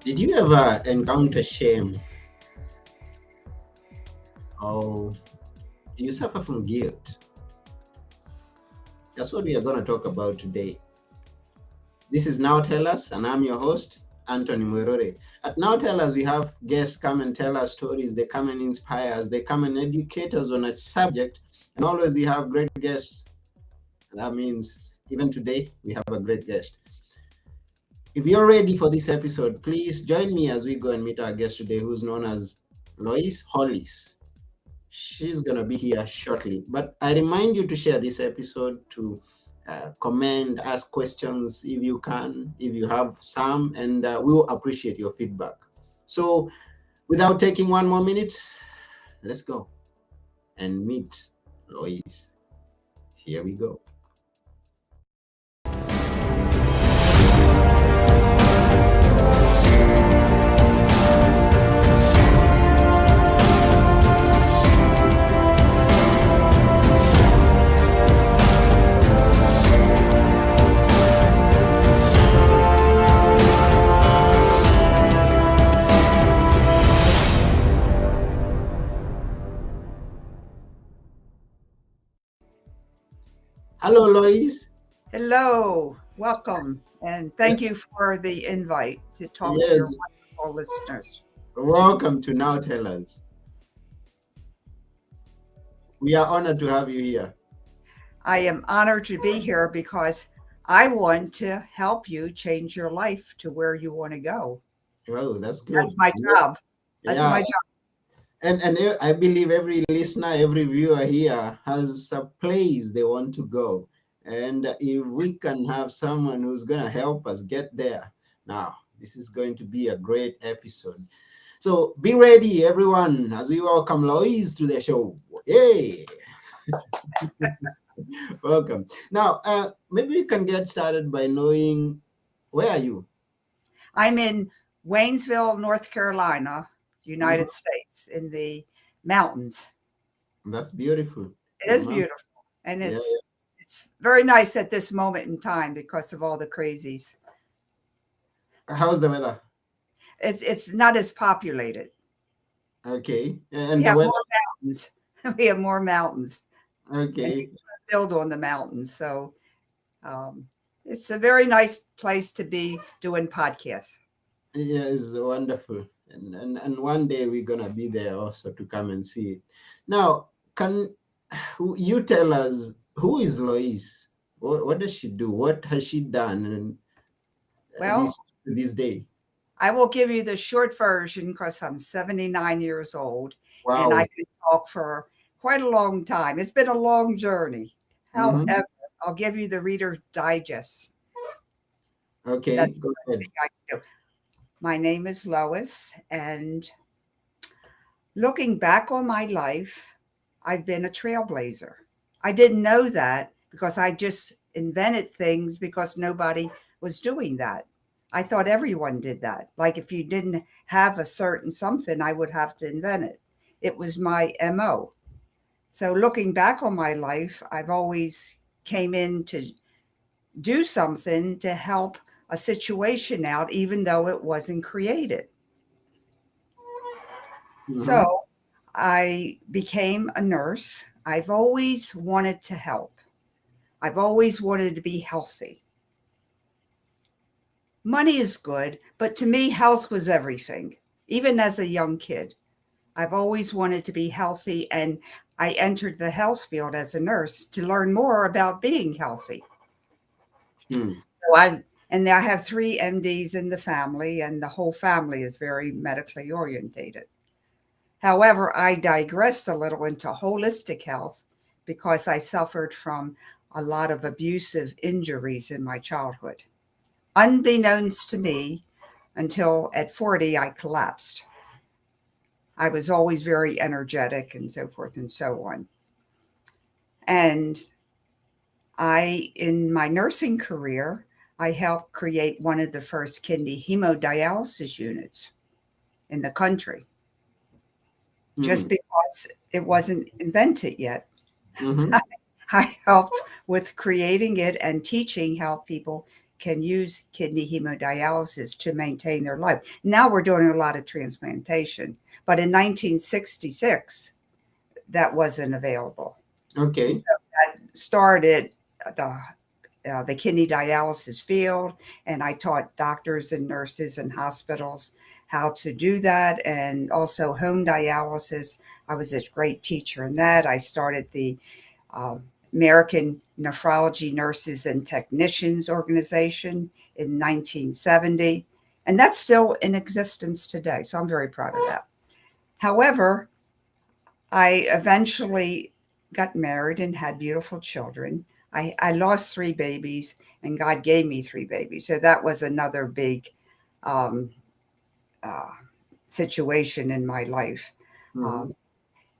Did you ever encounter shame? Or do you suffer from guilt? That's what we are going to talk about today. This is Now Tell Us, and I'm your host, Anthony Mwerore. At Now Tell Us, we have guests come and tell us stories. They come and inspire us. They come and educate us on a subject. And always we have great guests. That means even today, we have a great guest. If you're ready for this episode, please join me as we go and meet our guest today, who's known as Lois Hollis. She's going to be here shortly. But I remind you to share this episode, to comment, ask questions if you can, if you have some, and we will appreciate your feedback. So without taking one more minute, let's go and meet Lois. Here we go. Hello, Lois. Hello, welcome, and thank you for the invite to talk to your Yes, wonderful listeners. welcome to Now Tell Us. We are honored to have you here. I am honored to be here because I want to help you change your life to where you want to go. Oh, that's good. That's my job. That's Yeah, my job. and I believe every listener, every viewer here has a place they want to go. And if we can have someone who's going to help us get there, now this is going to be a great episode. So be ready, everyone, as we welcome Lois to the show. Yay! Welcome. Now, maybe we can get started by knowing, where are you? I'm in Waynesville, North Carolina, Mhm. United States, in the mountains. That's beautiful. It The is mount- beautiful, and Yeah, it's very nice at this moment in time because of all the crazies. yeah. How's the weather? It's not as populated. Okay. We And the have weather? more mountains. We have more mountains, and Okay. people build on the mountains. So um, it's a very nice place to be doing podcasts. Yeah, it's wonderful. And one day we're gonna be there also to come and see it. Now, can you tell us, who is Lois? What does she do? What has she done Well, this day? I will give you the short version because I'm 79 years old and I Wow. could talk for quite a long time. It's been a long journey. Mm-hmm. However, I'll give you the Reader's Digest. Okay, That's the go best ahead. thing I can do. My name is Lois, and looking back on my life, I've been a trailblazer. I didn't know that because I just invented things because nobody was doing that. I thought everyone did that. Like if you didn't have a certain something, I would have to invent it. It was my MO. So looking back on my life, I've always came in to do something to help a situation out, even though it wasn't created. Mm-hmm. So I became a nurse. I've always wanted to help. I've always wanted to be healthy. Money is good, but to me, health was everything. Even as a young kid, I've always wanted to be healthy, and I entered the health field as a nurse to learn more about being healthy. Hmm. So I have three MDs in the family, and the whole family is very medically orientated. However, I digressed a little into holistic health because I suffered from a lot of abusive injuries in my childhood. Unbeknownst to me, until at 40, I collapsed. I was always very energetic and so forth and so on. And in my nursing career, I helped create one of the first kidney hemodialysis units in the country Hmm. just because it wasn't invented yet. Mm-hmm. I helped with creating it and teaching how people can use kidney hemodialysis to maintain their life. Now we're doing a lot of transplantation, but in 1966, that wasn't available. Okay. So that started the kidney dialysis field, and I taught doctors and nurses and hospitals how to do that, and also home dialysis. I was a great teacher in that. I started the uh, American Nephrology Nurses and Technicians Organization in 1970, and that's still in existence today. So I'm very proud of that. However, I eventually got married and had beautiful children. I lost three babies, and God gave me three babies. So that was another big um, uh, situation in my life, Mm-hmm. um,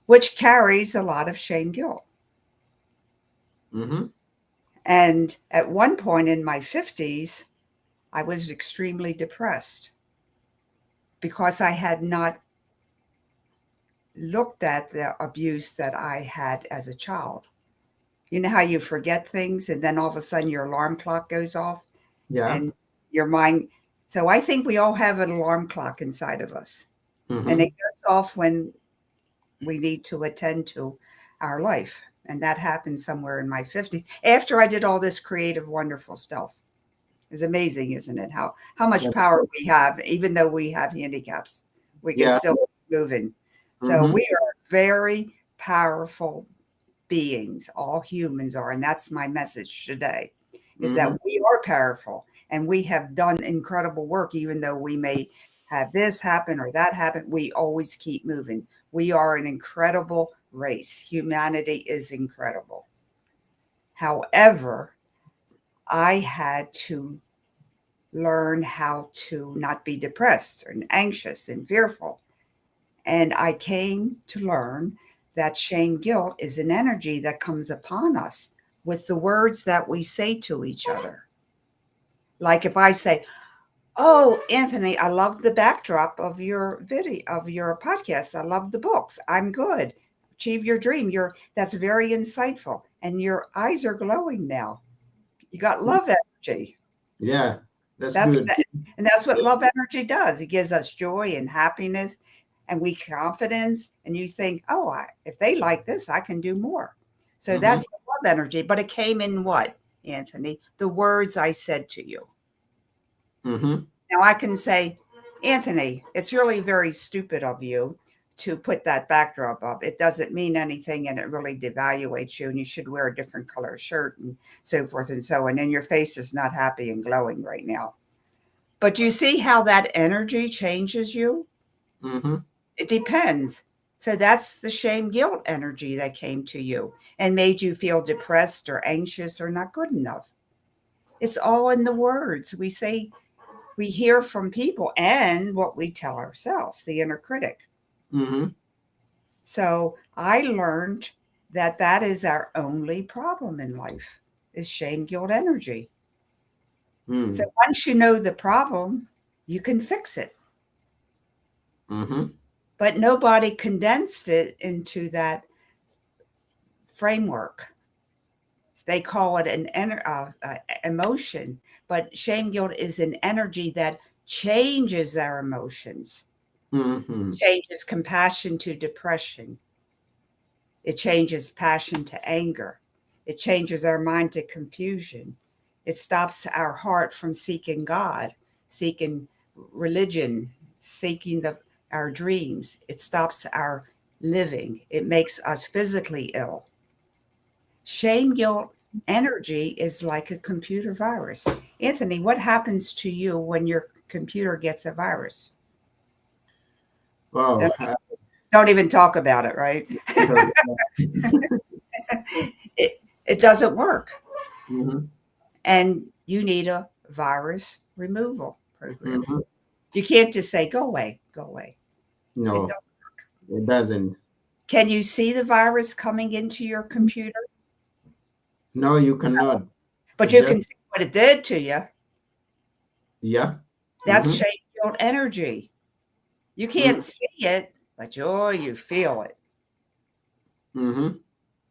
which carries a lot of shame guilt. Mm-hmm. And at one point in my 50s, I was extremely depressed because I had not looked at the abuse that I had as a child. You know how you forget things and then all of a sudden your alarm clock goes off Yeah. and your mind. So I think we all have an alarm clock inside of us, and it Mm-hmm. goes off when we need to attend to our life. And that happened somewhere in my 50s after I did all this creative, wonderful stuff. It's amazing, isn't it? How much Yeah. power we have, even though we have handicaps, we can Yeah. still keep moving. So Mm-hmm. we are very powerful beings. All humans are, and that's my message today: is that Mm-hmm. we are powerful and we have done incredible work, even though we may have this happen or that happen. We always keep moving. We are an incredible race. Humanity is incredible. However, I had to learn how to not be depressed and anxious and fearful. And I came to learn that shame guilt is an energy that comes upon us with the words that we say to each other. Like if I say, "Oh, Anthony, I love the backdrop of your video of your podcast. I love the books. I'm good. Achieve your dream. You're that's very insightful. And your eyes are glowing now. You got love energy." Yeah. That's That's good. and that's what love energy does. It gives us joy and happiness and we confidence. And you think, oh, if they like this, I can do more. So Mm-hmm. that's love energy. But it came in what, Anthony? The words I said to you. Mm-hmm. Now I can say, Anthony, it's really very stupid of you to put that backdrop up. It doesn't mean anything and it really devaluates you and you should wear a different color shirt and so forth and so on. And your face is not happy and glowing right now. But you see how that energy changes you? Mm-hmm. It depends. So that's the shame guilt energy that came to you and made you feel depressed or anxious or not good enough. It's all in the words we say, we hear from people and what we tell ourselves, the inner critic. Mm-hmm. So I learned that that is our only problem in life is shame guilt energy. So Mm. once you know the problem, you can fix it. Mm-hmm. But nobody condensed it into that framework. They call it an emotion, but shame guilt is an energy that changes our emotions, Mm-hmm. changes compassion to depression. It changes passion to anger. It changes our mind to confusion. It stops our heart from seeking God, seeking religion, seeking our dreams. It stops our living. It makes us physically ill. Shame guilt energy is like a computer virus. Anthony, what happens to you when your computer gets a virus? Wow. Don't, don't even talk about it, right? It doesn't work. Mm-hmm. And you need a virus removal program. Mm-hmm. You can't just say, go away, go away. It No, don't. it doesn't. Can you see the virus coming into your computer? No, you cannot. But It you just can see what it did to you. yeah. That's Mm-hmm. shame guilt energy. You can't see it, but oh, you feel it. Mm-hmm.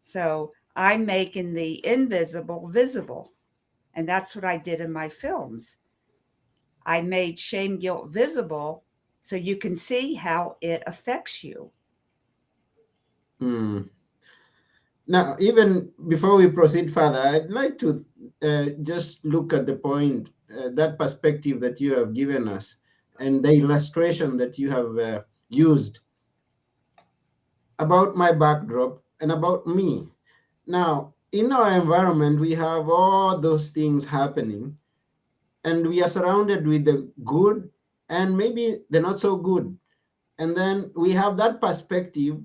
So I'm making the invisible visible. And that's what I did in my films. I made shame guilt visible so you can see how it affects you. Mm. Now, even before we proceed further, I'd like to just look at the point, that perspective that you have given us, and the illustration that you have used about my backdrop and about me. Now, in our environment, we have all those things happening, and we are surrounded with the good and maybe the not so good. And then we have that perspective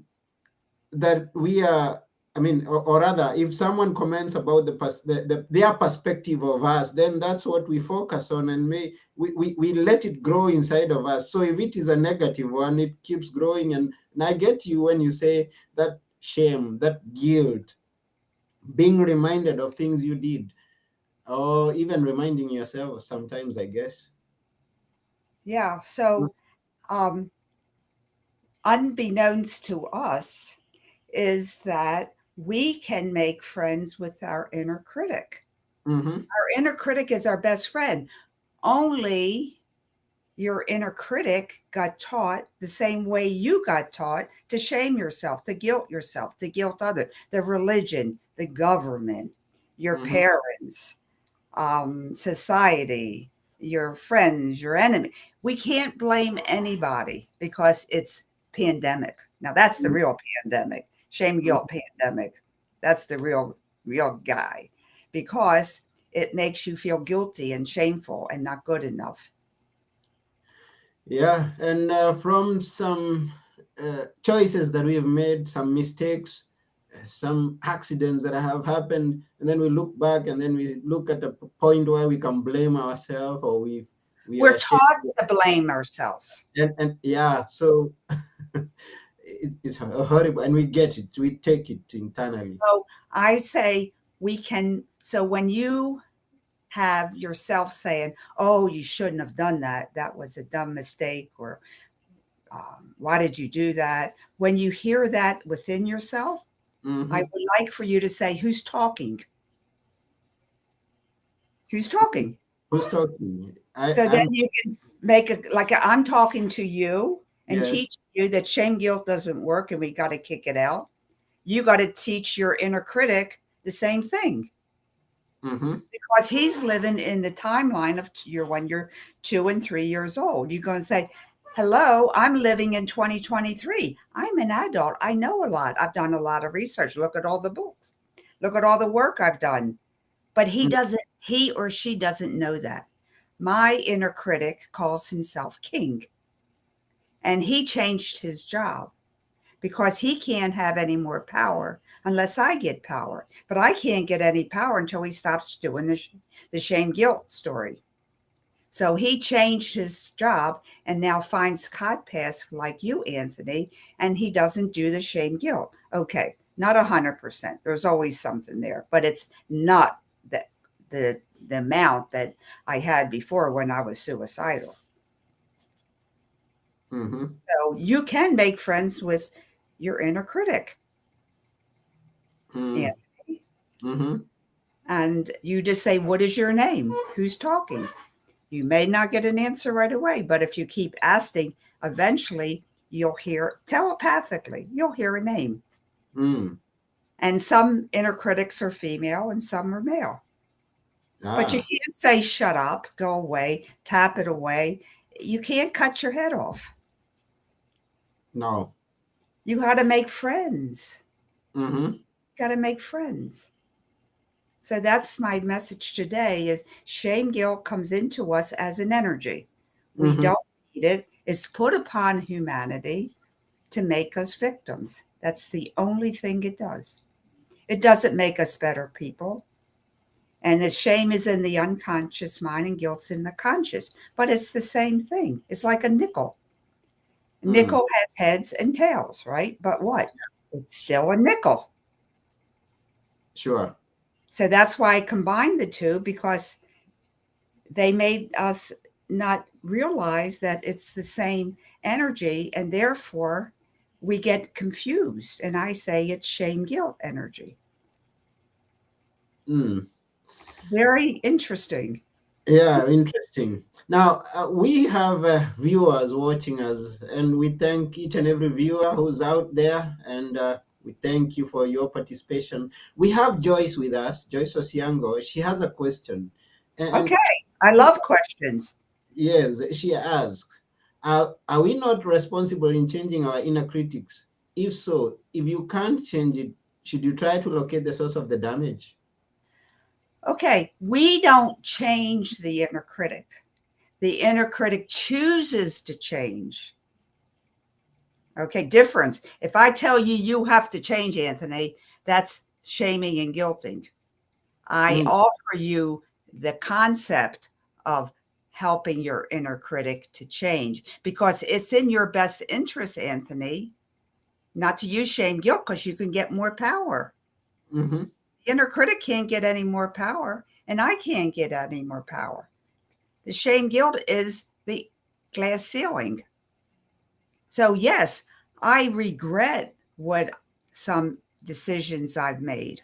that we are, I mean, or rather, if someone comments about their perspective of us, then that's what we focus on, and we let it grow inside of us. So if it is a negative one, it keeps growing. And I get you when you say that shame, that guilt, being reminded of things you did, or even reminding yourself sometimes, I guess. Yeah. So, um, unbeknownst to us, is that we can make friends with our inner critic. Mm-hmm. Our inner critic is our best friend. Only your inner critic got taught the same way you got taught to shame yourself, to guilt others, the religion, the government, your Mm-hmm. parents, society, your friends, your enemy. We can't blame anybody because it's pandemic. Now that's the real pandemic. Shame guilt pandemic. That's the real guy because it makes you feel guilty and shameful and not good enough. Yeah, and from some choices that we have made, some mistakes, some accidents that have happened, and then we look back, and then we look at the point where we can blame ourselves, or we are We're ashamed. taught to blame ourselves. And yeah, so it's horrible, and we get it, we take it internally. So I say we can. So when you have yourself saying, "Oh, you shouldn't have done that. That was a dumb mistake," or "Why did you do that?" When you hear that within yourself, I Mm-hmm. would like for you to say, "Who's talking? Who's talking?" Who's talking? So then I'm you can make it like I'm talking to you and Yes. teach you that shame guilt doesn't work and we got to kick it out. You got to teach your inner critic the same thing Mm-hmm. because he's living in the timeline of your when you're 2 and 3 years old. You're going to say, "Hello, I'm living in 2023. I'm an adult. I know a lot. I've done a lot of research. Look at all the books. Look at all the work I've done." But he or she doesn't know that. My inner critic calls himself king, and he changed his job because he can't have any more power unless I get power. But I can't get any power until he stops doing the shame guilt story. So he changed his job and now finds podcasts like you, Anthony, and he doesn't do the shame guilt. Okay, not 100%. There's always something there, but it's not the the amount that I had before when I was suicidal. Mm-hmm. So you can make friends with your inner critic, Mm-hmm. Anthony. Mm-hmm. And you just say, "What is your name? Who's talking?" You may not get an answer right away, but if you keep asking, eventually you'll hear telepathically, you'll hear a name. Mm. And some inner critics are female and some are male. But you Ah, can't say, "Shut up, go away, tap it away." You can't cut your head off. no. You got to make friends. Mm-hmm. You got to make friends. So that's my message today is shame guilt comes into us as an energy. We Mm-hmm. don't need it. It's put upon humanity to make us victims. That's the only thing it does. It doesn't make us better people. And the shame is in the unconscious mind and guilt's in the conscious. But it's the same thing. It's like a nickel. A Mm. nickel has heads and tails, right? But what? It's still a nickel. Sure. So that's why I combined the two because they made us not realize that it's the same energy and therefore we get confused. And I say it's shame guilt energy. Mm. Very interesting. Yeah, interesting. Now, we have viewers watching us, and we thank each and every viewer who's out there, and we thank you for your participation. We have Joyce with us, Joyce Osiango. She has a question. And Okay. I love questions. yes, she asks, are we not responsible in changing our inner critics? If so, if you can't change it, should you try to locate the source of the damage? Okay. We don't change the inner critic. The inner critic chooses to change. Okay. Difference. If I tell you you have to change, Anthony, that's shaming and guilting. I Mm, offer you the concept of helping your inner critic to change because it's in your best interest, Anthony, not to use shame guilt because you can get more power. mm-hmm, The inner critic can't get any more power, and I can't get any more power. The shame guilt is the glass ceiling. So, yes, I regret what some decisions I've made,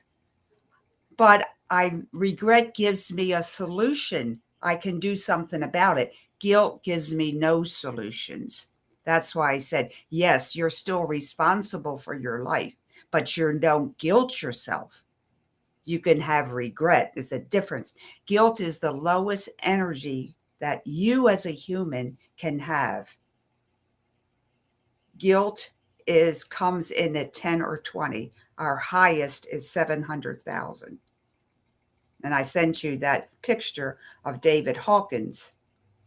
but I regret gives me a solution. I can do something about it. Guilt gives me no solutions. That's why I said, yes, you're still responsible for your life, but you don't guilt yourself. You can have regret. There's a difference. Guilt is the lowest energy that you as a human can have. Guilt is comes in at 10 or 20. Our highest is 700,000. And I sent you that picture of David Hawkins,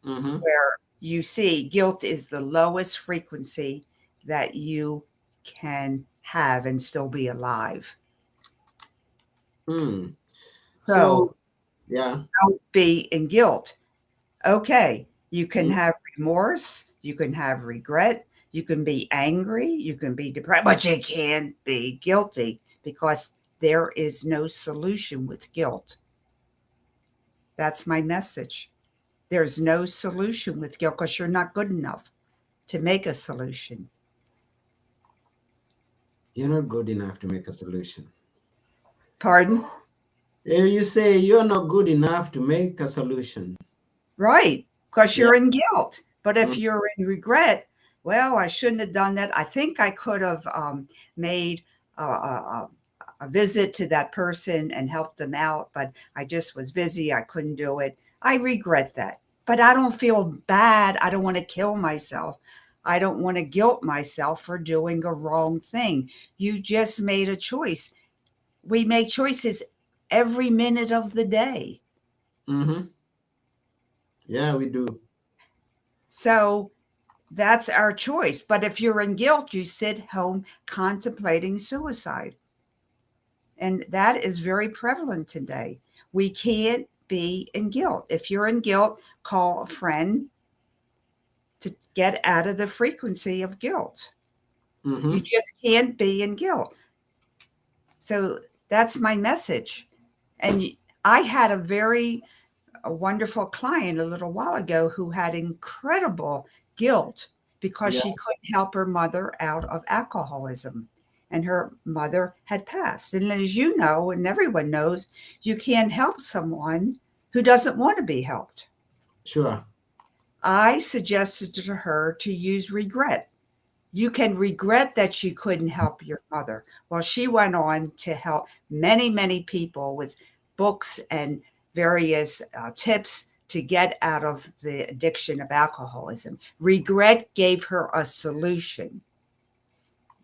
mm-hmm. where you see guilt is the lowest frequency that you can have and still be alive. Mm. So So, yeah. don't be in guilt. Okay, you can Mm, have remorse, you can have regret, you can be angry, you can be depressed, but you can't be guilty because there is no solution with guilt. That's my message. There's no solution with guilt because you're not good enough to make a solution. you're not good enough to make a solution. Pardon? You say you're not good enough to make a solution. Right, because Yeah. you're in guilt. But if Mm, you're in regret, well, I shouldn't have done that. I think I could have made a visit to that person and helped them out, but I just was busy. I couldn't do it. I regret that. But I don't feel bad. I don't want to kill myself. I don't want to guilt myself for doing a wrong thing. You just made a choice. We make choices every minute of the day. mm-hmm. Yeah, we do. So that's our choice. But if you're in guilt, you sit home contemplating suicide. And that is very prevalent today. We can't be in guilt. If you're in guilt, call a friend to get out of the frequency of guilt. You Mm-hmm. just can't be in guilt. So that's my message. And I had a wonderful client a little while ago who had incredible guilt because Yeah, she couldn't help her mother out of alcoholism. And her mother had passed. And as you know, and everyone knows, you can't help someone who doesn't want to be helped. sure. I suggested to her to use regret. You can regret that you couldn't help your mother. Well, she went on to help many, many people with books and various tips to get out of the addiction of alcoholism. Regret gave her a solution,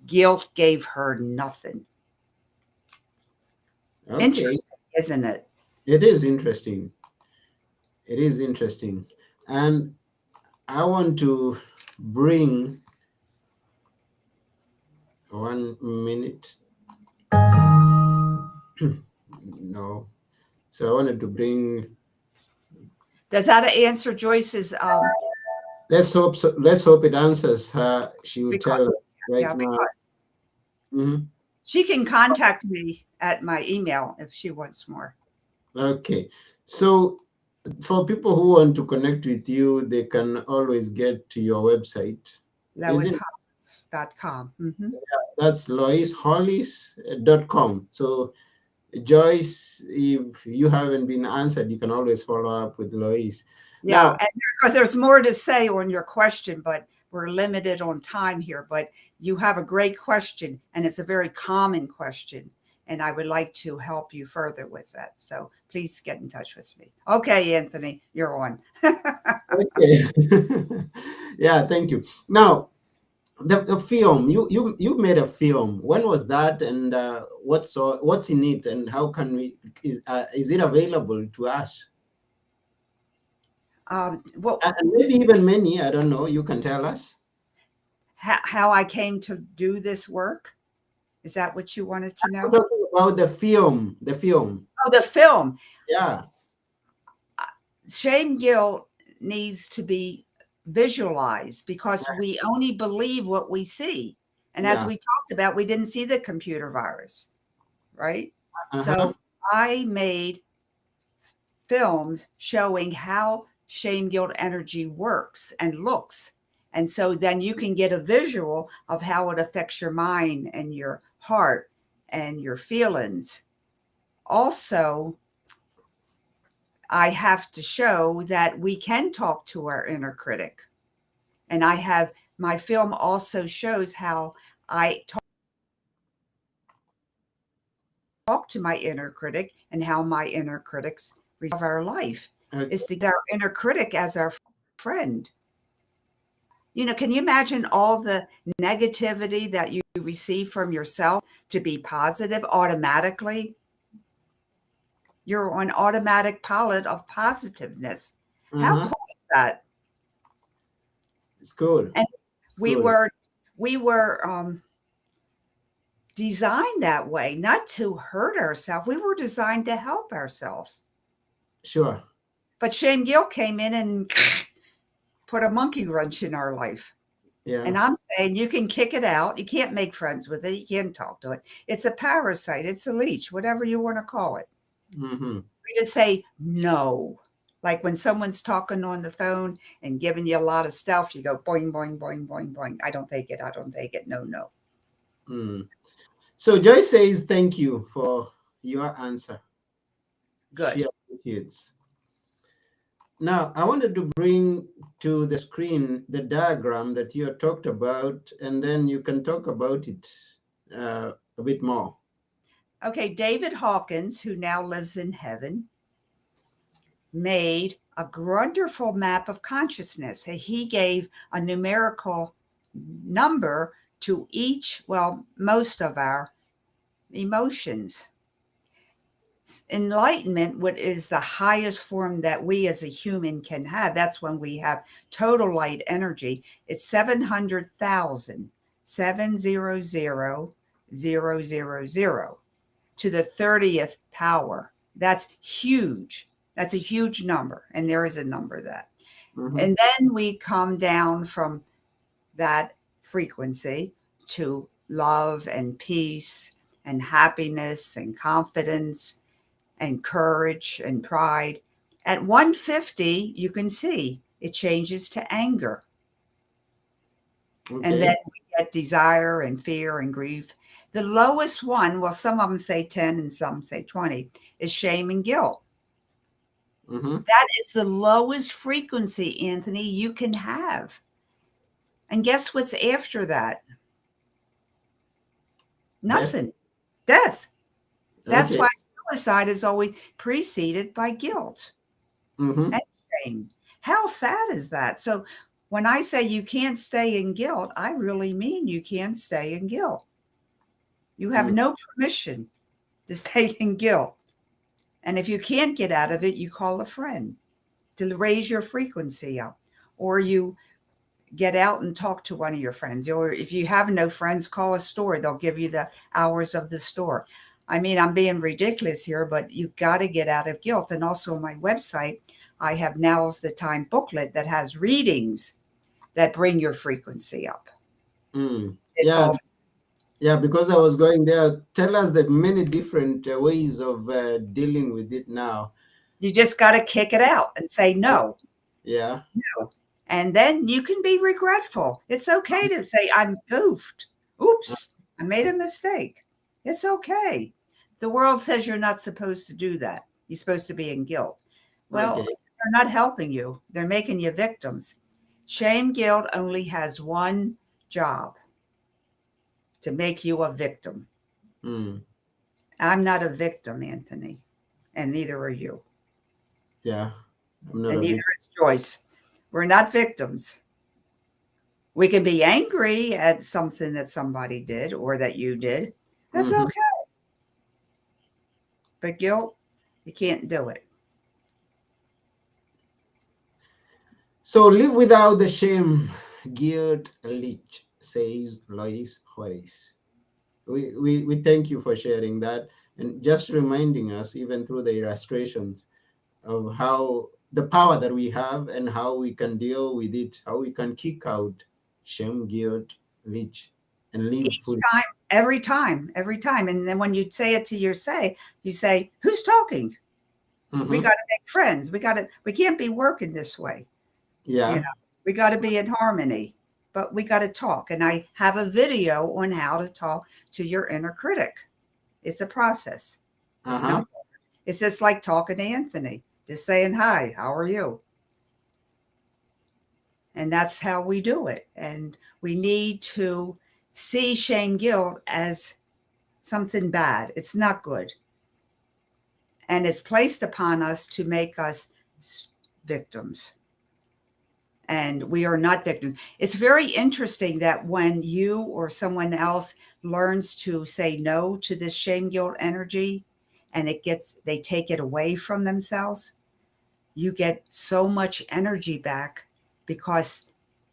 guilt gave her nothing. Okay. Interesting, isn't it? It is interesting. It is interesting. And I want to bring 1 minute. No. So I wanted to bring. Does that answer Joyce's Let's hope. So, let's hope it answers her. She will because tell us right yeah, now. because Mhm. she can contact me at my email if she wants more. Okay. So for people who want to connect with you, they can always get to your website. Isn't LoisHollis.com. Mm-hmm. that's loishollis.com. So Joyce, if you haven't been answered, you can always follow up with Lois. Yeah, Now, and because there's more to say on your question, but we're limited on time here. But you have a great question, and it's a very common question, and I would like to help you further with that. So please get in touch with me. Okay, Anthony, you're on. okay. Yeah, thank you. Now, the film, you made a film. When was that, and what's in it, and how can we, is it available to us? Well, And maybe even many, I don't know, you can tell us. how I came to do this work? Is that what you wanted to I'm know? talking about the film. Oh, the film. Yeah, Shame guilt needs to be visualized because we only believe what we see. And as yeah. we talked about, we didn't see the computer virus, right? Uh-huh. So I made films showing how shame guilt energy works and looks. And so then you can get a visual of how it affects your mind and your heart and your feelings. Also, I have to show that we can talk to our inner critic. And I have my film also shows how I talk to my inner critic and how my inner critics resolve our life Okay. is to get our inner critic as our friend. Can you imagine all the negativity that you receive from yourself to be positive automatically? You're on automatic pilot of positiveness. How Uh-huh. cool is that? It's cool. And It's we cool. were we were designed that way, not to hurt ourselves. We were designed to help ourselves. Sure. But shame guilt came in and put a monkey wrench in our life. Yeah. And I'm saying you can kick it out. You can't make friends with it. You can't talk to it. It's a parasite. It's a leech, whatever you want to call it. Mm-hmm. We just say no. Like when someone's talking on the phone and giving you a lot of stuff, you go boing, boing, boing, boing, boing. I don't take it. I don't take it. No, no. Mm. So Joyce says thank you for your answer. She Good. appreciates. Now, I wanted to bring to the screen the diagram that you talked about, and then you can talk about it a bit more. Okay. David Hawkins, who now lives in heaven, made a wonderful map of consciousness. He gave a numerical number to each, well, most of our emotions. Enlightenment, what is the highest form that we as a human can have, that's when we have total light energy. It's 700,000, 700,000 to the 30th power. That's huge. That's a huge number. And there is a number that. Mm-hmm. And then we come down from that frequency to love and peace and happiness and confidence and courage and pride. At 150, you can see it changes to anger. And Okay. then we get desire and fear and grief. The lowest one, well, some of them say 10 and some say 20, is shame and guilt. Mm-hmm. That is the lowest frequency, Anthony, you can have. And guess what's after that? Death. Nothing. Death. That's Okay. why suicide is always preceded by guilt Mm-hmm. and shame. How sad is that? So when I say you can't stay in guilt, I really mean you can't stay in guilt. You have Mm. no permission to stay in guilt. And if you can't get out of it, you call a friend to raise your frequency up, or you get out and talk to one of your friends. Or if you have no friends, call a store. They'll give you the hours of the store. I mean, I'm being ridiculous here, but you've got to get out of guilt. And also on my website, I have Now's the Time booklet that has readings that bring your frequency up. Mm. They Yeah. call, Yeah. Because I was going there. Tell us the many different ways of dealing with it now. you just got to kick it out and say no. Yeah. No. And then you can be regretful. It's okay to say, I'm goofed. Oops, I made a mistake. It's okay. The world says you're not supposed to do that. You're supposed to be in guilt. Well, Okay. they're not helping you. They're making you victims. Shame guilt only has one job: to make you a victim. Mm. I'm not a victim, Anthony, and neither are you, Yeah. I'm not and a neither big. is Joyce. We're not victims. We can be angry at something that somebody did or that you did. That's Mhm. okay. But guilt, you can't do it. So live without the shame, guilt, leech, says Lois Hollis. We thank you for sharing that and just reminding us, even through the illustrations, of how the power that we have and how we can deal with it, how we can kick out shame, guilt, leech, and live Each fully. time, every time, every time. And then when you say it to you say, who's talking? We got Hmm. to make friends. We can't be working this way. You know, Yeah. we got to be in harmony, but we got to talk. And I have a video on how to talk to your inner critic. It's a process. It's Uh-huh. not, it's just like talking to Anthony, just saying, hi, how are you? And that's how we do it. And we need to see shame guilt as something bad. It's not good. And it's placed upon us to make us victims. And we are not victims. It's very interesting that when you or someone else learns to say no to this shame guilt energy and they take it away from themselves, you get so much energy back because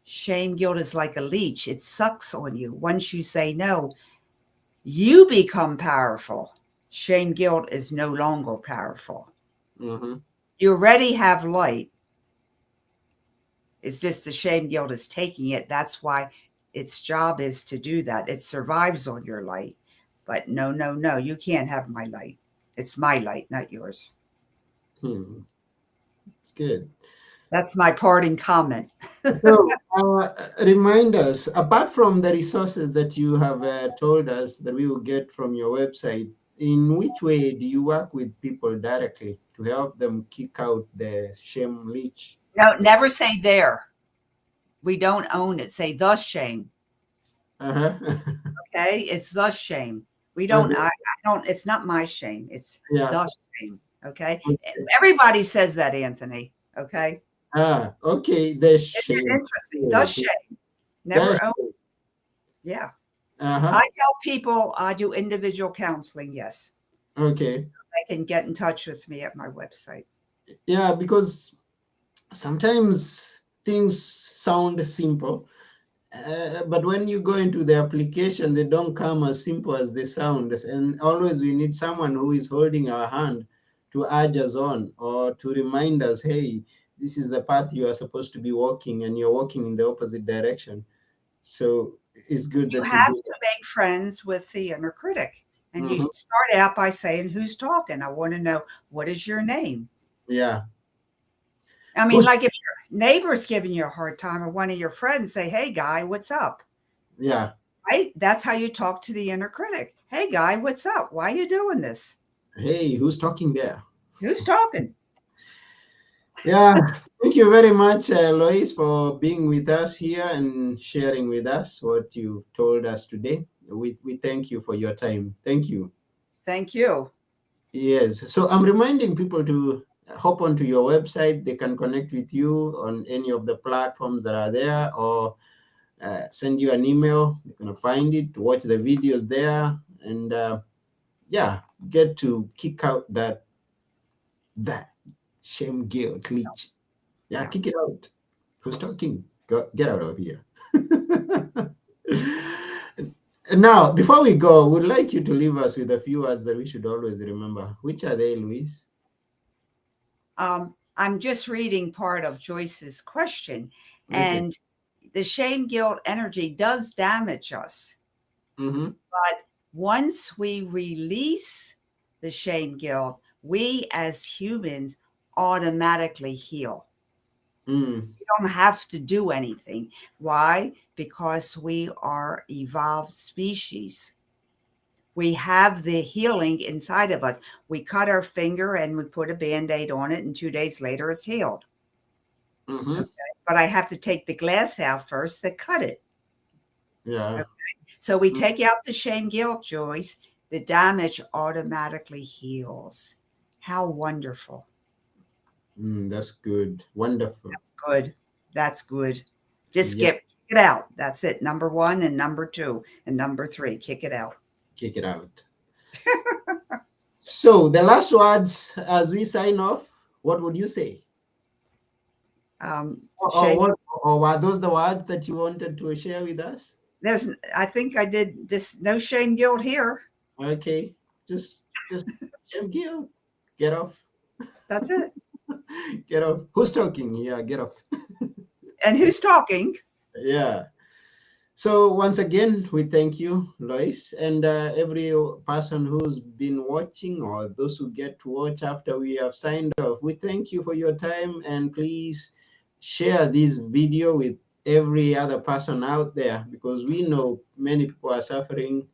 shame guilt is like a leech. It sucks on you. Once you say no, you become powerful. Shame guilt is no longer powerful. Mm-hmm. You already have light. It's just the shame guilt is taking it. That's why its job is to do that. It survives on your light. But no, no, no, you can't have my light. It's my light, not yours. Hmm. It's good. That's my parting comment. So, remind us, apart from the resources that you have told us that we will get from your website, in which way do you work with people directly to help them kick out the shame leech? No, never say there. We don't own it. Say the shame. Uh-huh. Okay. It's the shame. We don't, Okay. I don't, it's not my shame. It's Yeah. the shame. Okay. Okay. Everybody says that, Anthony. Okay. Ah, okay. The Isn't it shame. interesting? The Good. shame. The Never own. shame. Yeah. Uh-huh. I tell people I do individual counseling. Yes. Okay. They can get in touch with me at my website. Yeah, because sometimes things sound simple, but when you go into the application, they don't come as simple as they sound. And always we need someone who is holding our hand to urge us on or to remind us, hey, this is the path you are supposed to be walking, and you're walking in the opposite direction. So it's good You that you have do to make friends with the inner critic. that. And you Hmm. start out by saying, who's talking? I want to know, what is your name? Yeah. I mean, Who's, like if your neighbor's giving you a hard time or one of your friends say, hey, guy, what's up? yeah. Right? That's how you talk to the inner critic. Hey, guy, what's up? Why are you doing this? Hey, who's talking there? Who's talking? Yeah, thank you very much, Lois, for being with us here and sharing with us what you've told us today. We thank you for your time. Thank you. Thank you. Yes, so I'm reminding people to hop onto your website. They can connect with you on any of the platforms that are there, or send you an email. You're going to find it, watch the videos there, and yeah, get to kick out that shame, guilt, leech. Yeah, Yeah. kick it out. Who's talking? Go, get out of here. And now, before we go, we'd like you to leave us with a few words that we should always remember. Which are they, Luis? I'm just reading part of Joyce's question, Okay. and the shame guilt energy does damage us. Mm-hmm. But once we release the shame guilt, we as humans automatically heal. Mm. We don't have to do anything. Why? Because we are evolved species. We have the healing inside of us. We cut our finger and we put a Band-Aid on it, and 2 days later it's healed. Mm-hmm. Okay. But I have to take the glass out first that cut it. Yeah. Okay. So we take out the shame, guilt, Joyce. The damage automatically heals. How wonderful. That's good. Wonderful. That's good. That's good. Just Yeah. kick it out. That's it. Number one and number two and number three. Kick it out. Kick it out. So the last words as we sign off, what would you say? Or Shame. what? Or were those the words that you wanted to share with us? I think I did this. No shame, guilt here. Okay, just shame guilt. Get off. That's it. Get off. Who's talking? Yeah, get off. And who's talking? Yeah. So once again, we thank you, Lois, and every person who's been watching or those who get to watch after we have signed off. We thank you for your time, and please share this video with every other person out there, because we know many people are suffering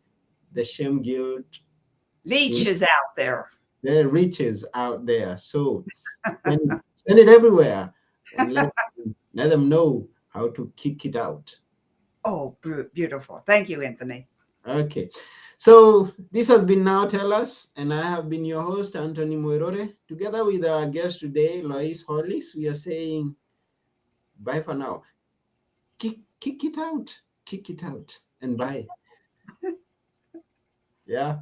the shame guilt. Leech is out there. There are riches out there. So send it everywhere and let them know how to kick it out. Oh, beautiful. Thank you, Anthony. Okay. So this has been Now Tell Us, and I have been your host, Anthony Moirore. Together with our guest today, Lois Hollis, we are saying bye for now. Kick it out. Kick it out. And bye. Yeah.